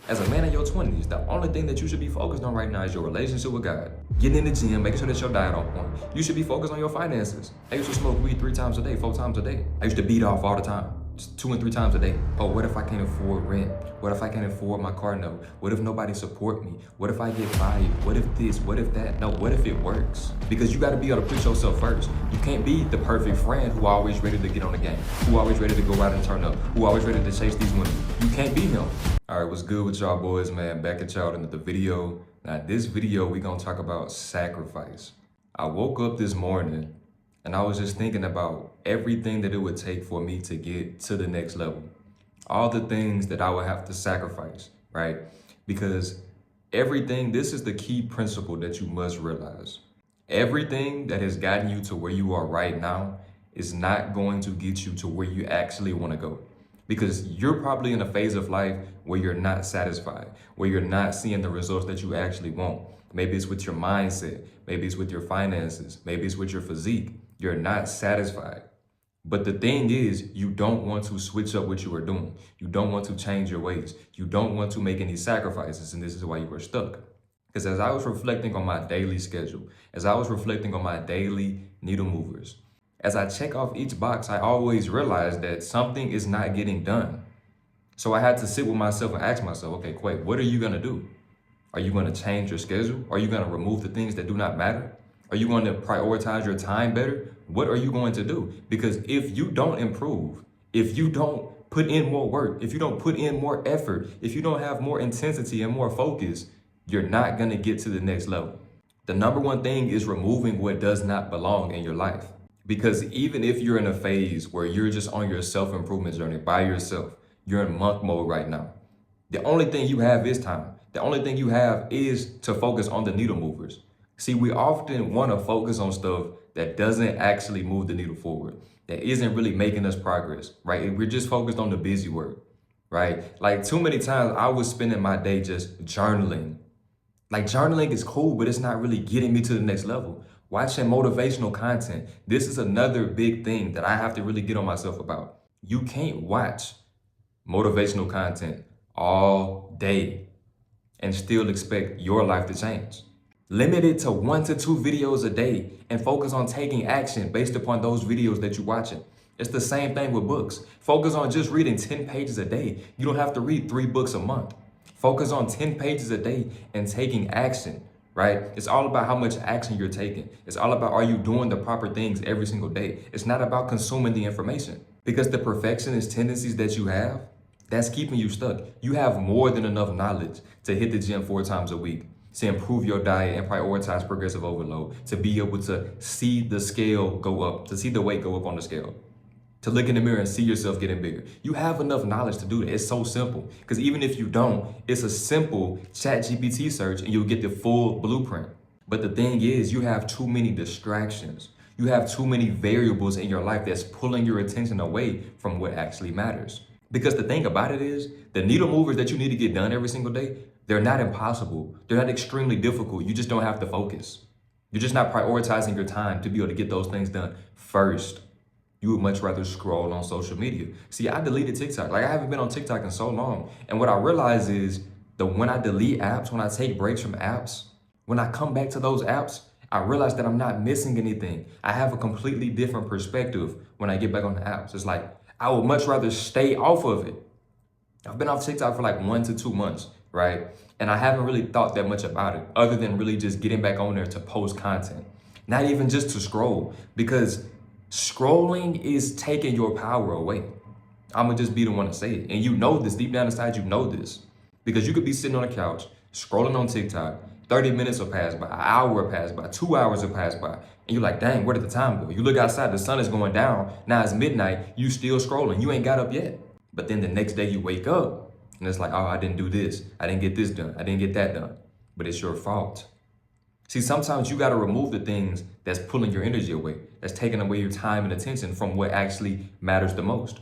As a man in your 20s, the only thing that you should be focused on right now is your relationship with God. Getting in the gym, making sure that your diet on point. You should be focused on your finances. I used to smoke weed 3 times a day, 4 times a day. I used to beat off all the time, just 2 and 3 times a day. But what if I can't afford rent? What if I can't afford my car note? What if nobody support me? What if I get fired? What if this? What if that? No, what if it works? Because you got to be able to put yourself first. You can't be the perfect friend who always ready to get on the game, who always ready to go out and turn up, who always ready to chase these women. You can't be him. All right, what's good with y'all boys, man? Back at y'all in the video. Now, this video, we gonna talk about sacrifice. I woke up this morning and I was just thinking about everything that it would take for me to get to the next level. All the things that I would have to sacrifice, right? Because everything, this is the key principle that you must realize. Everything that has gotten you to where you are right now is not going to get you to where you actually want to go. Because you're probably in a phase of life where you're not satisfied, where you're not seeing the results that you actually want. Maybe it's with your mindset, maybe it's with your finances, maybe it's with your physique. You're not satisfied. But the thing is, you don't want to switch up what you are doing. You don't want to change your ways. You don't want to make any sacrifices, and this is why you are stuck. Because as I was reflecting on my daily schedule, as I was reflecting on my daily needle movers, as I check off each box, I always realize that something is not getting done. So I had to sit with myself and ask myself, okay, Quay, what are you gonna do? Are you gonna change your schedule? Are you gonna remove the things that do not matter? Are you going to prioritize your time better? What are you going to do? Because if you don't improve, if you don't put in more work, if you don't put in more effort, if you don't have more intensity and more focus, you're not gonna get to the next level. The number one thing is removing what does not belong in your life. Because even if you're in a phase where you're just on your self-improvement journey by yourself, you're in monk mode right now. The only thing you have is time. The only thing you have is to focus on the needle movers. See, we often want to focus on stuff that doesn't actually move the needle forward, that isn't really making us progress, right? We're just focused on the busy work, right? Like too many times I was spending my day just journaling. Like journaling is cool, but it's not really getting me to the next level. Watching motivational content. This is another big thing that I have to really get on myself about. You can't watch motivational content all day and still expect your life to change. Limit it to 1 to 2 videos a day and focus on taking action based upon those videos that you're watching. It's the same thing with books. Focus on just reading 10 pages a day. You don't have to read 3 books a month. Focus on 10 pages a day and taking action. Right? It's all about how much action you're taking. It's all about, are you doing the proper things every single day? It's not about consuming the information, because the perfectionist tendencies that you have, that's keeping you stuck. You have more than enough knowledge to hit the gym 4 times a week, to improve your diet and prioritize progressive overload, to be able to see the scale go up, to see the weight go up on the scale, to look in the mirror and see yourself getting bigger. You have enough knowledge to do that. It's so simple. Because even if you don't, it's a simple ChatGPT search and you'll get the full blueprint. But the thing is, you have too many distractions. You have too many variables in your life that's pulling your attention away from what actually matters. Because the thing about it is, the needle movers that you need to get done every single day, they're not impossible. They're not extremely difficult. You just don't have to focus. You're just not prioritizing your time to be able to get those things done first. You would much rather scroll on social media. See, I deleted TikTok. Like I haven't been on TikTok in so long. And what I realize is that when I delete apps, when I take breaks from apps, when I come back to those apps, I realize that I'm not missing anything. I have a completely different perspective when I get back on the apps. It's like, I would much rather stay off of it. I've been off TikTok for like 1 to 2 months, right? And I haven't really thought that much about it other than really just getting back on there to post content. Not even just to scroll, because scrolling is taking your power away. I'm gonna just be the one to say it. And you know this, deep down inside, you know this. Because you could be sitting on the couch, scrolling on TikTok, 30 minutes will pass by, an hour will pass by, 2 hours will pass by. And you're like, dang, where did the time go? You look outside, the sun is going down. Now it's midnight, you still scrolling. You ain't got up yet. But then the next day you wake up and it's like, oh, I didn't do this. I didn't get this done. I didn't get that done. But it's your fault. See, sometimes you got to remove the things that's pulling your energy away, that's taking away your time and attention from what actually matters the most.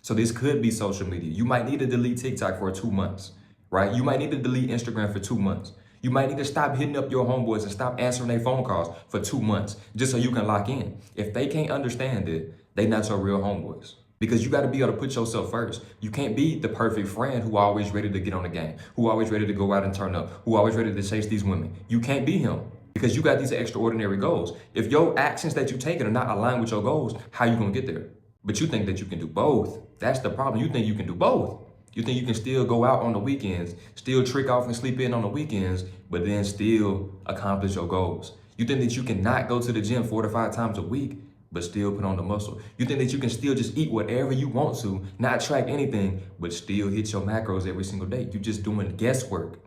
So this could be social media. You might need to delete TikTok for 2 months, right? You might need to delete Instagram for 2 months. You might need to stop hitting up your homeboys and stop answering their phone calls for 2 months just so you can lock in. If they can't understand it, they not your real homeboys. Because you got to be able to put yourself first. You can't be the perfect friend who always ready to get on the game, who always ready to go out and turn up, who always ready to chase these women. You can't be him because you got these extraordinary goals. If your actions that you taking are not aligned with your goals, how you gonna get there? But you think that you can do both. That's the problem. You think you can do both. You think you can still go out on the weekends, still trick off and sleep in on the weekends, but then still accomplish your goals. You think that you cannot go to the gym 4 to 5 times a week, but still put on the muscle. You think that you can still just eat whatever you want to, not track anything, but still hit your macros every single day. You're just doing guesswork.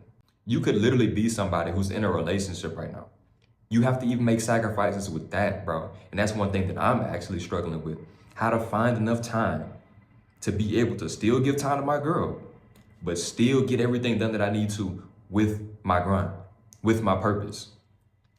You could literally be somebody who's in a relationship right now. You have to even make sacrifices with that, bro. And that's one thing that I'm actually struggling with. How to find enough time to be able to still give time to my girl, but still get everything done that I need to with my grind, with my purpose.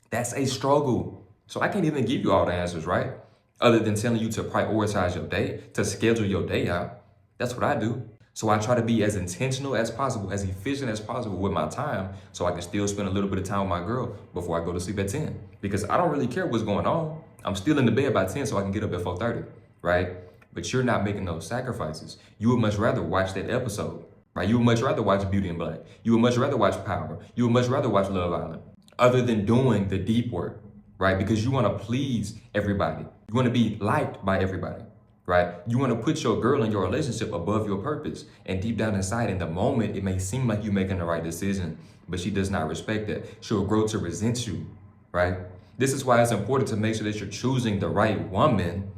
That's a struggle. So I can't even give you all the answers, right? Other than telling you to prioritize your day, to schedule your day out. That's what I do. So I try to be as intentional as possible, as efficient as possible with my time, so I can still spend a little bit of time with my girl before I go to sleep at 10. Because I don't really care what's going on. I'm still in the bed by 10 so I can get up at 4:30, right? But you're not making those sacrifices. You would much rather watch that episode, right? You would much rather watch Beauty in Black. You would much rather watch Power. You would much rather watch Love Island, other than doing the deep work, right? Because you want to please everybody. You want to be liked by everybody, right? You want to put your girl in your relationship above your purpose. And deep down inside, in the moment, it may seem like you're making the right decision, but she does not respect that. She'll grow to resent you, right? This is why it's important to make sure that you're choosing the right woman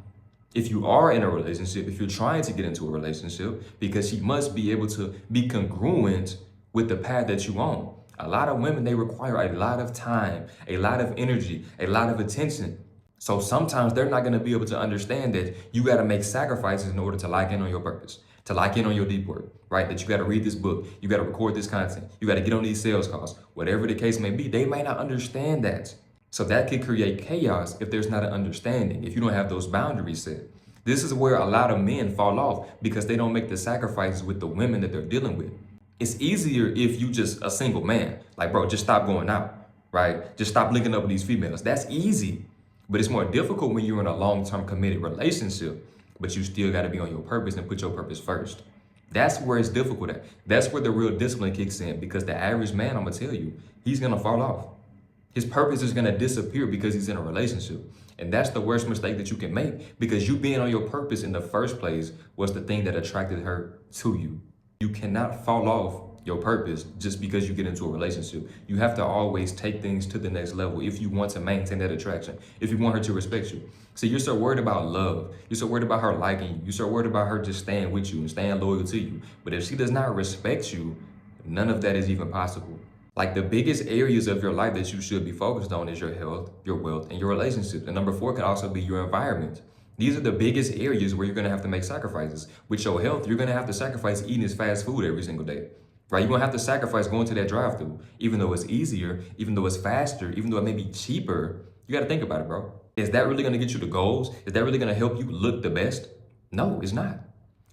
if you are in a relationship, if you're trying to get into a relationship, because she must be able to be congruent with the path that you on. A lot of women, they require a lot of time, a lot of energy, a lot of attention. So sometimes they're not going to be able to understand that you got to make sacrifices in order to lock in on your purpose, to lock in on your deep work, right? That you got to read this book, you got to record this content, you got to get on these sales calls, whatever the case may be. They might not understand that. So that could create chaos if there's not an understanding, if you don't have those boundaries set. This is where a lot of men fall off because they don't make the sacrifices with the women that they're dealing with. It's easier if you just a single man. Like, bro, just stop going out, right? Just stop linking up with these females. That's easy. But it's more difficult when you're in a long-term committed relationship, but you still got to be on your purpose and put your purpose first. That's where it's difficult at. That's where the real discipline kicks in, because the average man, I'm going to tell you, he's going to fall off. His purpose is going to disappear because he's in a relationship. And that's the worst mistake that you can make, because you being on your purpose in the first place was the thing that attracted her to you. You cannot fall off your purpose just because you get into a relationship. You have to always take things to the next level if you want to maintain that attraction, if you want her to respect you. So you're so worried about love. You're so worried about her liking you. You're so worried about her just staying with you and staying loyal to you. But if she does not respect you, none of that is even possible. Like, the biggest areas of your life that you should be focused on is your health, your wealth, and your relationships. And number 4 could also be your environment. These are the biggest areas where you're going to have to make sacrifices. With your health, you're going to have to sacrifice eating this fast food every single day, right? You're going to have to sacrifice going to that drive-thru, even though it's easier, even though it's faster, even though it may be cheaper. You got to think about it, bro. Is that really going to get you the goals? Is that really going to help you look the best? No, it's not.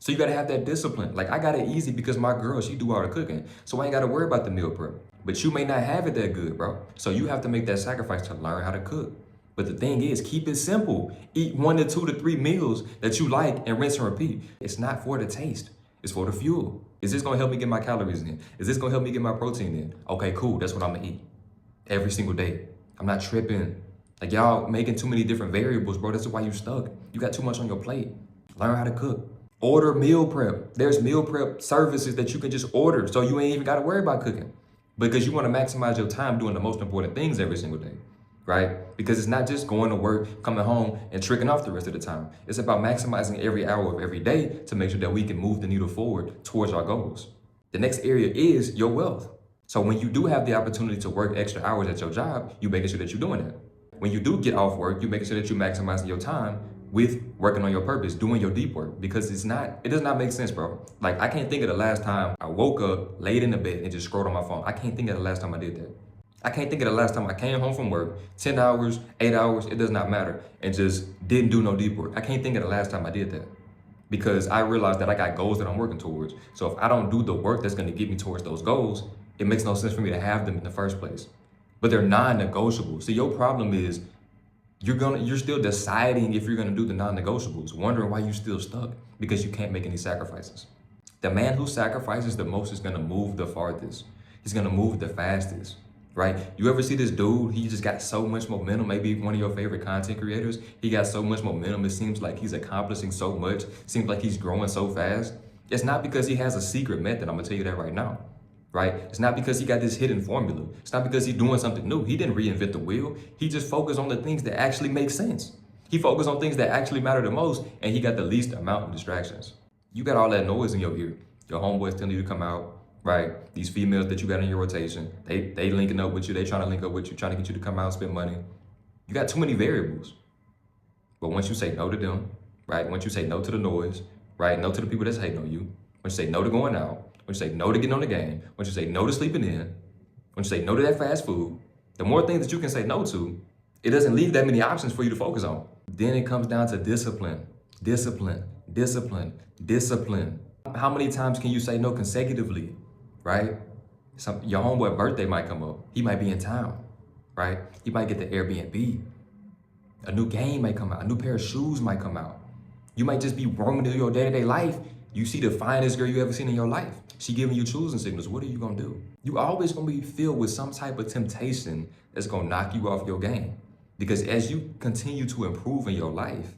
So you got to have that discipline. Like, I got it easy because my girl, she do all the cooking. So I ain't got to worry about the meal prep. But you may not have it that good, bro. So you have to make that sacrifice to learn how to cook. But the thing is, keep it simple. Eat 1 to 2 to 3 meals that you like and rinse and repeat. It's not for the taste. It's for the fuel. Is this going to help me get my calories in? Is this going to help me get my protein in? Okay, cool. That's what I'm going to eat every single day. I'm not tripping. Like, y'all making too many different variables, bro. That's why you stuck. You got too much on your plate. Learn how to cook. Order meal prep. There's meal prep services that you can just order, so you ain't even got to worry about cooking, because you want to maximize your time doing the most important things every single day, right? Because it's not just going to work, coming home, and tricking off the rest of the time. It's about maximizing every hour of every day to make sure that we can move the needle forward towards our goals. The next area is your wealth. So when you do have the opportunity to work extra hours at your job, you making sure that you're doing that. When you do get off work, you making sure that you're maximizing your time with working on your purpose, doing your deep work, because it does not make sense, bro. Like, I can't think of the last time I woke up, laid in the bed, and just scrolled on my phone. I can't think of the last time I did that. I can't think of the last time I came home from work, 10 hours, 8 hours, it does not matter, and just didn't do no deep work. I can't think of the last time I did that, because I realized that I got goals that I'm working towards. So if I don't do the work that's gonna get me towards those goals, it makes no sense for me to have them in the first place. But they're non-negotiable. So your problem is, You're still deciding if you're gonna do the non-negotiables, wondering why you're still stuck because you can't make any sacrifices. The man who sacrifices the most is gonna move the farthest. He's gonna move the fastest, right? You ever see this dude, he just got so much momentum, maybe one of your favorite content creators, he got so much momentum, it seems like he's accomplishing so much, seems like he's growing so fast. It's not because he has a secret method, I'm gonna tell you that right now, right? It's not because he got this hidden formula. It's not because he's doing something new. He didn't reinvent the wheel. He just focused on the things that actually make sense. He focused on things that actually matter the most, and he got the least amount of distractions. You got all that noise in your ear. Your homeboys telling you to come out, right? These females that you got in your rotation, they linking up with you. They trying to link up with you, trying to get you to come out and spend money. You got too many variables. But once you say no to them, right? Once you say no to the noise, right? No to the people that's hating on you. Once you say no to going out, once you say no to getting on the game, once you say no to sleeping in, once you say no to that fast food, the more things that you can say no to, it doesn't leave that many options for you to focus on. Then it comes down to discipline, discipline, discipline, discipline. How many times can you say no consecutively, right? Your homeboy birthday might come up. He might be in town, right? He might get the Airbnb. A new game might come out. A new pair of shoes might come out. You might just be roaming through your day-to-day life. You see the finest girl you ever seen in your life. She giving you choosing signals. What are you gonna do? You always gonna be filled with some type of temptation that's gonna knock you off your game. Because as you continue to improve in your life,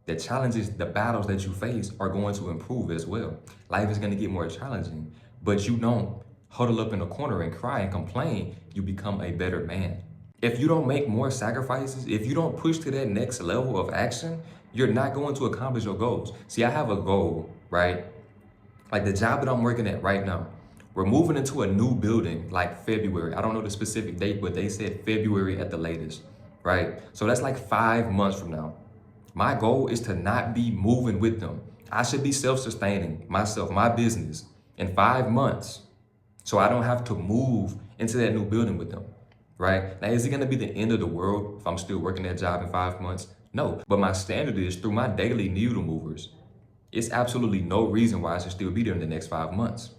the challenges, the battles that you face are going to improve as well. Life is gonna get more challenging, but you don't huddle up in a corner and cry and complain. You become a better man. If you don't make more sacrifices, if you don't push to that next level of action, you're not going to accomplish your goals. See, I have a goal, right? Like the job that I'm working at right now, we're moving into a new building like February. I don't know the specific date, but they said February at the latest, right? So that's like 5 months from now. My goal is to not be moving with them. I should be self-sustaining myself, my business in 5 months. So I don't have to move into that new building with them, right? Now, is it gonna be the end of the world if I'm still working that job in 5 months? No, but my standard is through my daily needle movers. It's absolutely no reason why I should still be there in the next 5 months.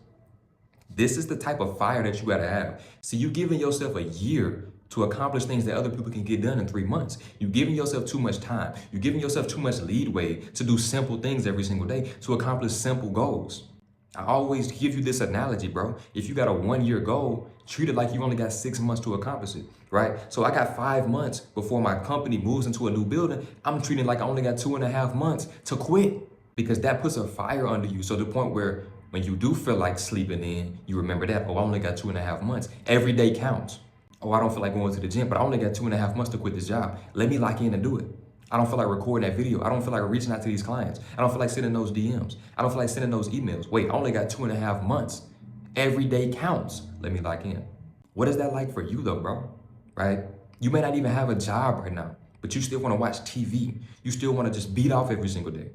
This is the type of fire that you gotta have. See, you giving yourself a year to accomplish things that other people can get done in 3 months. You're giving yourself too much time. You're giving yourself too much leadway to do simple things every single day, to accomplish simple goals. I always give you this analogy, bro. If you got a 1-year goal, treat it like you only got 6 months to accomplish it, right? So I got 5 months before my company moves into a new building. I'm treating it like I only got 2.5 months to quit, because that puts a fire under you. So the point where when you do feel like sleeping in, you remember that, oh, I only got 2.5 months. Every day counts. Oh, I don't feel like going to the gym, but I only got 2.5 months to quit this job. Let me lock in and do it. I don't feel like recording that video. I don't feel like reaching out to these clients. I don't feel like sending those DMs. I don't feel like sending those emails. Wait, I only got 2.5 months. Every day counts. Let me lock in. What is that like for you though, bro? Right? You may not even have a job right now, but you still want to watch TV. You still want to just beat off every single day.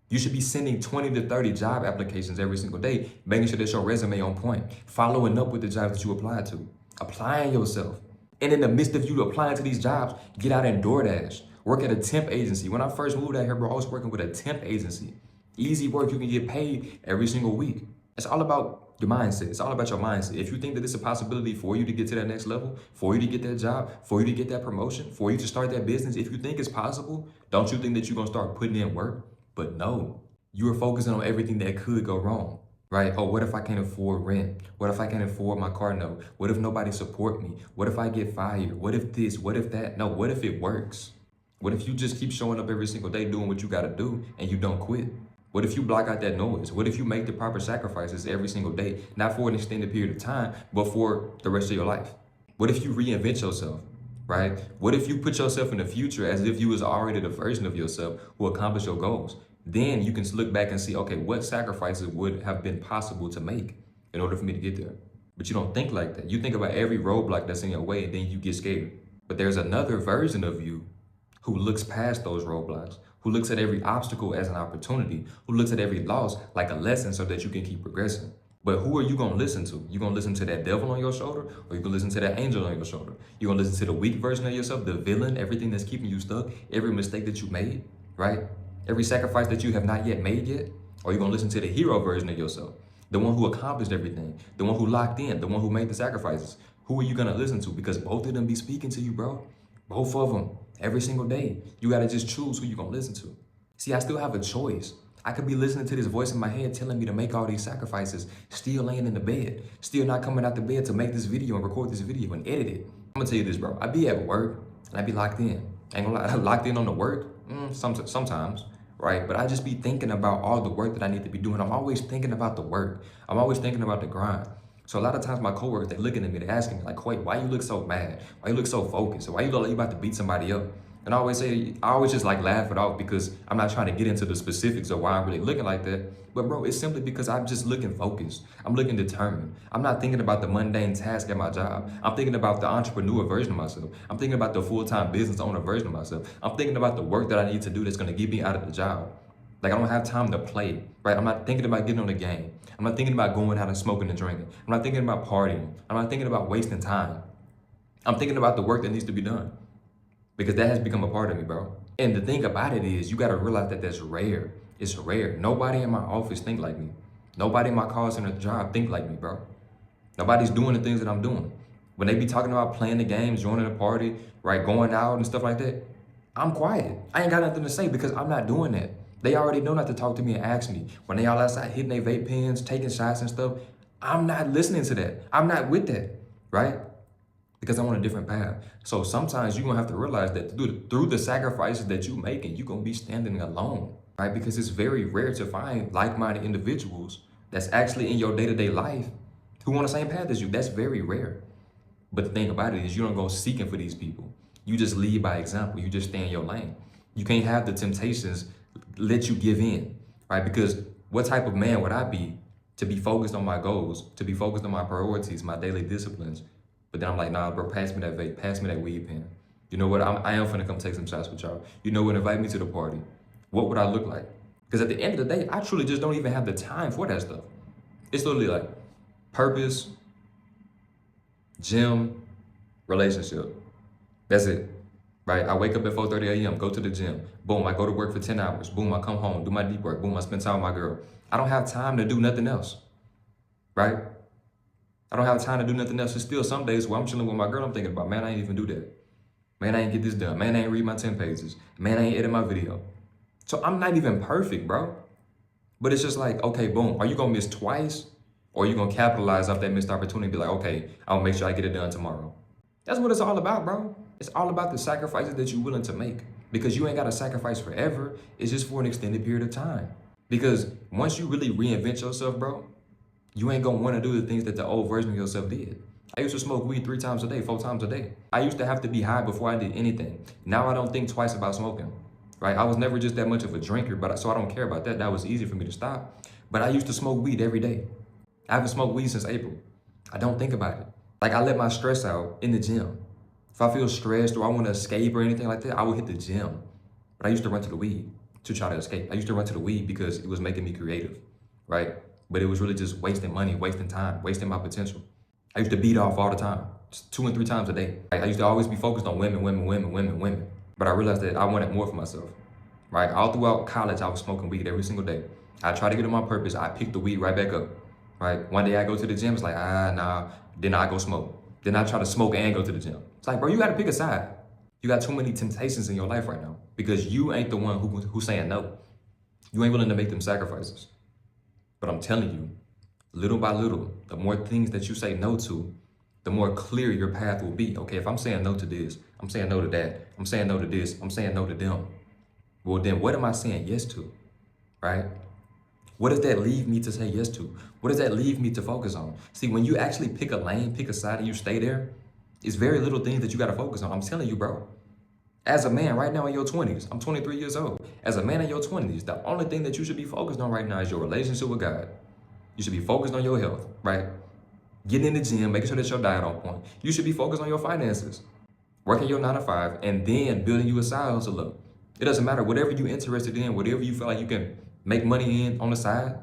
You should be sending 20 to 30 job applications every single day, making sure that your resume on point, following up with the jobs that you applied to, applying yourself. And in the midst of you applying to these jobs, get out and DoorDash. Work at a temp agency. When I first moved out here, bro, I was working with a temp agency. Easy work, you can get paid every single week. It's all about your mindset. It's all about your mindset. If you think that it's a possibility for you to get to that next level, for you to get that job, for you to get that promotion, for you to start that business, if you think it's possible, don't you think that you're gonna start putting in work? But no, you are focusing on everything that could go wrong, right? Oh, what if I can't afford rent? What if I can't afford my car note? What if nobody support me? What if I get fired? What if this? What if that? No, what if it works? What if you just keep showing up every single day doing what you gotta do and you don't quit? What if you block out that noise? What if you make the proper sacrifices every single day, not for an extended period of time, but for the rest of your life? What if you reinvent yourself, right? What if you put yourself in the future as if you was already the version of yourself who accomplished your goals? Then you can look back and see, okay, what sacrifices would have been possible to make in order for me to get there? But you don't think like that. You think about every roadblock that's in your way and then you get scared. But there's another version of you who looks past those roadblocks, who looks at every obstacle as an opportunity, who looks at every loss like a lesson so that you can keep progressing. But who are you gonna listen to? You gonna listen to that devil on your shoulder, or you gonna listen to that angel on your shoulder? You gonna listen to the weak version of yourself, the villain, everything that's keeping you stuck, every mistake that you made, right? Every sacrifice that you have not yet made yet? Or you gonna listen to the hero version of yourself, the one who accomplished everything, the one who locked in, the one who made the sacrifices? Who are you gonna listen to? Because both of them be speaking to you, bro. Both of them, every single day. You gotta just choose who you gonna listen to. See, I still have a choice. I could be listening to this voice in my head telling me to make all these sacrifices, still laying in the bed, still not coming out the bed to make this video and record this video and edit it. I'm gonna tell you this, bro. I be at work and I be locked in. Ain't gonna lie, locked in on the work, sometimes, right? But I just be thinking about all the work that I need to be doing. I'm always thinking about the work. I'm always thinking about the grind. So a lot of times my coworkers, they looking at me, they asking me like, wait, why you look so mad? Why you look so focused? Why you look like you about to beat somebody up? And I always just like laugh it off because I'm not trying to get into the specifics of why I'm really looking like that. But bro, it's simply because I'm just looking focused. I'm looking determined. I'm not thinking about the mundane task at my job. I'm thinking about the entrepreneur version of myself. I'm thinking about the full-time business owner version of myself. I'm thinking about the work that I need to do that's gonna get me out of the job. Like I don't have time to play, right? I'm not thinking about getting on the game. I'm not thinking about going out and smoking and drinking. I'm not thinking about partying. I'm not thinking about wasting time. I'm thinking about the work that needs to be done. Because that has become a part of me, bro. And the thing about it is, you gotta realize that that's rare. It's rare. Nobody in my office think like me. Nobody in my call center job think like me, bro. Nobody's doing the things that I'm doing. When they be talking about playing the games, joining the party, right, going out and stuff like that, I'm quiet. I ain't got nothing to say because I'm not doing that. They already know not to talk to me and ask me. When they all outside hitting their vape pens, taking shots and stuff, I'm not listening to that. I'm not with that, right? Because I'm on a different path. So sometimes you're gonna have to realize that through the sacrifices that you making, you're gonna be standing alone, right? Because it's very rare to find like-minded individuals that's actually in your day-to-day life who on the same path as you. That's very rare. But the thing about it is you don't go seeking for these people. You just lead by example. You just stay in your lane. You can't have the temptations let you give in, right? Because what type of man would I be to be focused on my goals, to be focused on my priorities, my daily disciplines? But then I'm like, nah, bro, pass me that vape, pass me that weed pen. You know what? I am finna come take some shots with y'all. You know what? Invite me to the party. What would I look like? Because at the end of the day, I truly just don't even have the time for that stuff. It's literally like purpose, gym, relationship. That's it, right? I wake up at 4:30 a.m., go to the gym. Boom, I go to work for 10 hours. Boom, I come home, do my deep work. Boom, I spend time with my girl. I don't have time to do nothing else, right? I don't have time to do nothing else. There's still some days where I'm chilling with my girl, I'm thinking about, man, I ain't even do that. Man, I ain't get this done. Man, I ain't read my 10 pages. Man, I ain't edit my video. So I'm not even perfect, bro. But it's just like, okay, boom, are you gonna miss twice? Or are you gonna capitalize off that missed opportunity and be like, okay, I'll make sure I get it done tomorrow? That's what it's all about, bro. It's all about the sacrifices that you're willing to make. Because you ain't gotta sacrifice forever. It's just for an extended period of time. Because once you really reinvent yourself, bro, you ain't gonna wanna do the things that the old version of yourself did. I used to smoke weed 3 times a day, 4 times a day. I used to have to be high before I did anything. Now I don't think twice about smoking, right? I was never just that much of a drinker, so I don't care about that. That was easy for me to stop. But I used to smoke weed every day. I haven't smoked weed since April. I don't think about it. Like I let my stress out in the gym. If I feel stressed or I wanna escape or anything like that, I would hit the gym. But I used to run to the weed to try to escape. I used to run to the weed because it was making me creative, right? But it was really just wasting money, wasting time, wasting my potential. I used to beat off all the time, just 2 and 3 times a day. I used to always be focused on women. But I realized that I wanted more for myself, right? All throughout college, I was smoking weed every single day. I tried to get on my purpose. I picked the weed right back up, right? One day I go to the gym, it's like, nah. Then I go smoke. Then I try to smoke and go to the gym. It's like, bro, you gotta pick a side. You got too many temptations in your life right now because you ain't the one who's saying no. You ain't willing to make them sacrifices. But I'm telling you, little by little, the more things that you say no to, the more clear your path will be. Okay, if I'm saying no to this, I'm saying no to that, I'm saying no to this, I'm saying no to them. Well, then what am I saying yes to, right? What does that leave me to say yes to? What does that leave me to focus on? See, when you actually pick a lane, pick a side, and you stay there, it's very little things that you gotta focus on. I'm telling you, bro. As a man right now in your 20s, I'm 23 years old. As a man in your 20s, the only thing that you should be focused on right now is your relationship with God. You should be focused on your health, right? Getting in the gym, making sure that your diet on point. You should be focused on your finances, working your 9 to 5, and then building you a side hustle up. It doesn't matter, whatever you're interested in, whatever you feel like you can make money in on the side,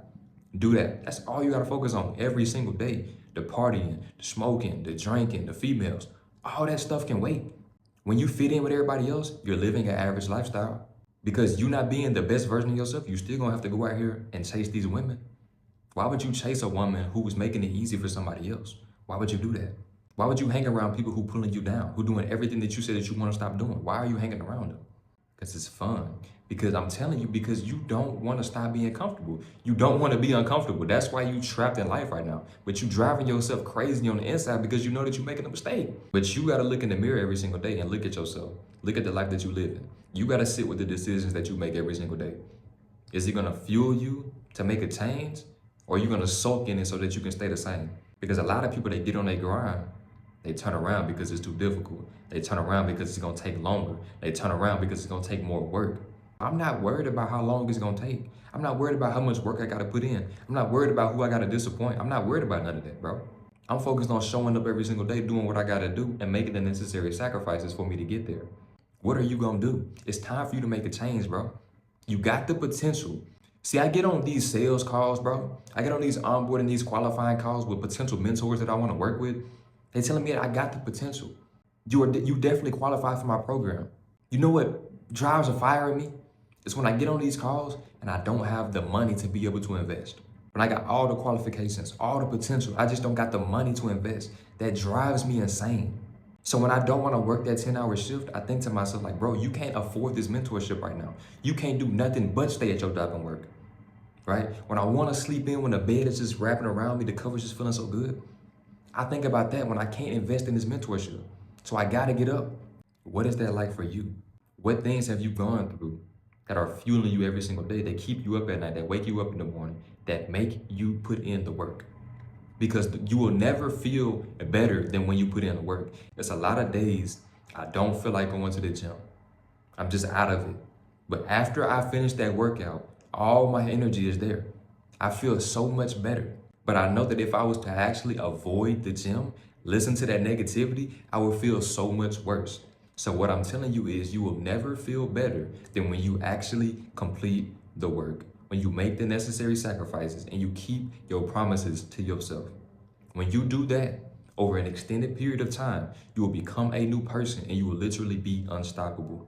do that. That's all you gotta focus on every single day. The partying, the smoking, the drinking, the females, all that stuff can wait. When you fit in with everybody else, you're living an average lifestyle. Because you not being the best version of yourself, you still gonna have to go out here and chase these women. Why would you chase a woman who was making it easy for somebody else? Why would you do that? Why would you hang around people who pulling you down, who doing everything that you said that you want to stop doing? Why are you hanging around them? Because it's fun. Because I'm telling you, because you don't want to stop being comfortable. You don't want to be uncomfortable. That's why you trapped in life right now. But you driving yourself crazy on the inside because you know that you're making a mistake. But you got to look in the mirror every single day and look at yourself. Look at the life that you live in. You got to sit with the decisions that you make every single day. Is it going to fuel you to make a change? Or are you going to soak in it so that you can stay the same? Because a lot of people, they get on their grind. They turn around because it's too difficult. They turn around because it's gonna take longer. They turn around because it's gonna take more work. I'm not worried about how long it's gonna take. I'm not worried about how much work I gotta put in. I'm not worried about who I gotta disappoint. I'm not worried about none of that, bro. I'm focused on showing up every single day, doing what I gotta do, and making the necessary sacrifices for me to get there. What are you gonna do? It's time for you to make a change, bro. You got the potential. See, I get on these sales calls, bro. I get on these onboarding, these qualifying calls with potential mentors that I wanna work with. They're telling me that I got the potential. You definitely qualify for my program. You know what drives a fire in me? It's when I get on these calls and I don't have the money to be able to invest. When I got all the qualifications, all the potential, I just don't got the money to invest. That drives me insane. So when I don't want to work that 10-hour shift, I think to myself like, bro, you can't afford this mentorship right now. You can't do nothing but stay at your job and work, right? When I want to sleep in, when the bed is just wrapping around me, the cover's just feeling so good, I think about that when I can't invest in this mentorship. So I gotta get up. What is that like for you? What things have you gone through that are fueling you every single day, that keep you up at night, that wake you up in the morning, that make you put in the work? Because you will never feel better than when you put in the work. There's a lot of days I don't feel like going to the gym. I'm just out of it. But after I finish that workout, all my energy is there. I feel so much better. But I know that if I was to actually avoid the gym, listen to that negativity, I would feel so much worse. So what I'm telling you is you will never feel better than when you actually complete the work, when you make the necessary sacrifices and you keep your promises to yourself. When you do that over an extended period of time, you will become a new person and you will literally be unstoppable.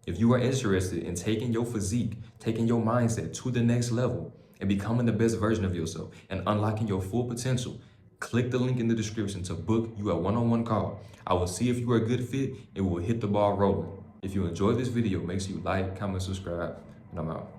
If you are interested in taking your physique, taking your mindset to the next level, and becoming the best version of yourself and unlocking your full potential, click the link in the description to book you a one-on-one call. I will see if you are a good fit and we'll hit the ball rolling. If you enjoyed this video, make sure you like, comment, subscribe, and I'm out.